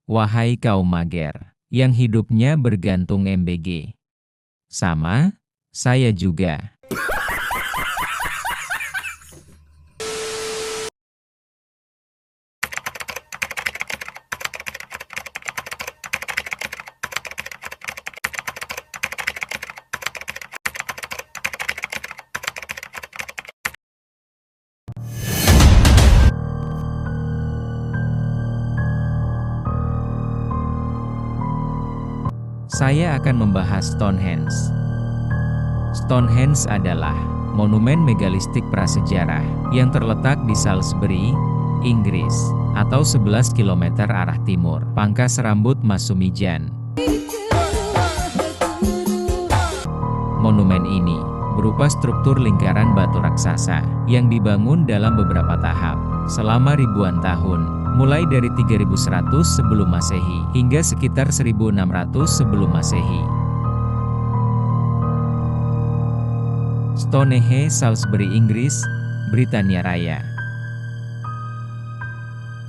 Wahai kaum mager, yang hidupnya bergantung MBG. Sama, saya juga. Saya akan membahas Stonehenge. Stonehenge adalah monumen megalistik prasejarah yang terletak di Salisbury, Inggris, atau 11 km arah timur pangkas rambut Masumijan. Monumen ini berupa struktur lingkaran batu raksasa yang dibangun dalam beberapa tahap selama ribuan tahun, mulai dari 3100 sebelum Masehi hingga sekitar 1600 sebelum Masehi. Stonehenge, Salisbury, Inggris, Britania Raya.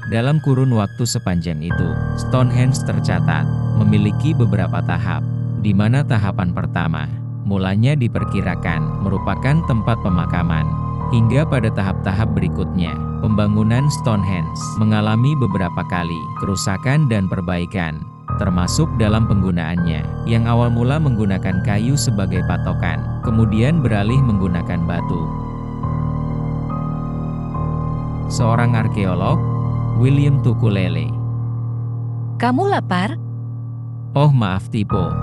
Dalam kurun waktu sepanjang itu, Stonehenge tercatat memiliki beberapa tahap, di mana tahapan pertama mulanya diperkirakan merupakan tempat pemakaman, hingga pada tahap-tahap berikutnya, pembangunan Stonehenge mengalami beberapa kali kerusakan dan perbaikan, termasuk dalam penggunaannya, yang awal mula menggunakan kayu sebagai patokan, kemudian beralih menggunakan batu. Seorang arkeolog, William Tukulele. Kamu lapar? Oh maaf Tipo,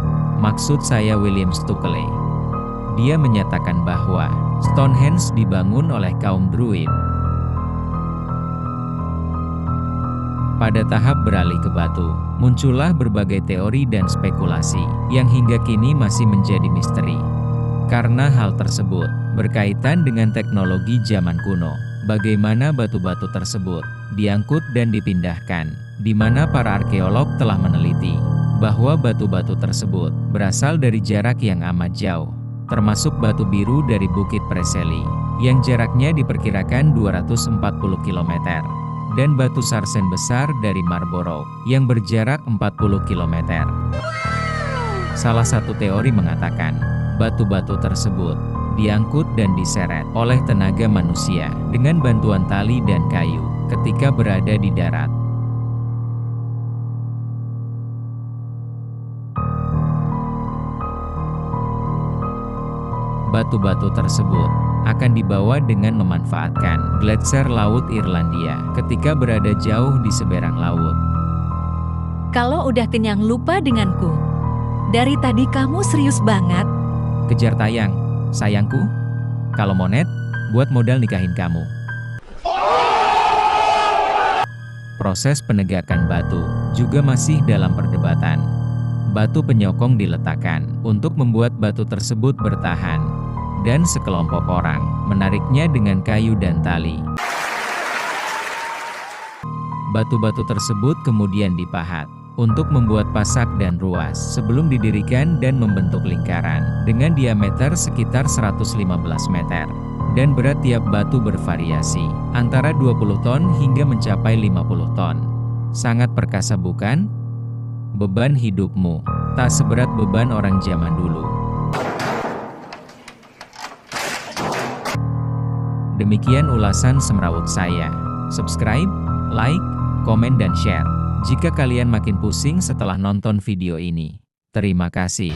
maksud saya William Stukeley. Dia menyatakan bahwa Stonehenge dibangun oleh kaum Druid. Pada tahap beralih ke batu, muncullah berbagai teori dan spekulasi, yang hingga kini masih menjadi misteri. Karena hal tersebut berkaitan dengan teknologi zaman kuno, bagaimana batu-batu tersebut diangkut dan dipindahkan, di mana para arkeolog telah meneliti bahwa batu-batu tersebut berasal dari jarak yang amat jauh, termasuk batu biru dari Bukit Preseli, yang jaraknya diperkirakan 240 km, dan batu sarsen besar dari Marlborough, yang berjarak 40 km. Salah satu teori mengatakan, batu-batu tersebut diangkut dan diseret oleh tenaga manusia dengan bantuan tali dan kayu ketika berada di darat. Batu-batu tersebut akan dibawa dengan memanfaatkan gletser Laut Irlandia ketika berada jauh di seberang laut. Kalau udah kenyang lupa denganku. Dari tadi kamu serius banget. Kejar tayang, sayangku. Kalau monet, buat modal nikahin kamu. Proses penegakan batu juga masih dalam perdebatan. Batu penyokong diletakkan untuk membuat batu tersebut bertahan, dan sekelompok orang menariknya dengan kayu dan tali. Batu-batu tersebut kemudian dipahat untuk membuat pasak dan ruas sebelum didirikan dan membentuk lingkaran dengan diameter sekitar 115 meter. Dan berat tiap batu bervariasi antara 20 ton hingga mencapai 50 ton. Sangat perkasa bukan? Beban hidupmu tak seberat beban orang zaman dulu. Demikian ulasan semrawut saya. Subscribe, like, komen dan share jika kalian makin pusing setelah nonton video ini. Terima kasih.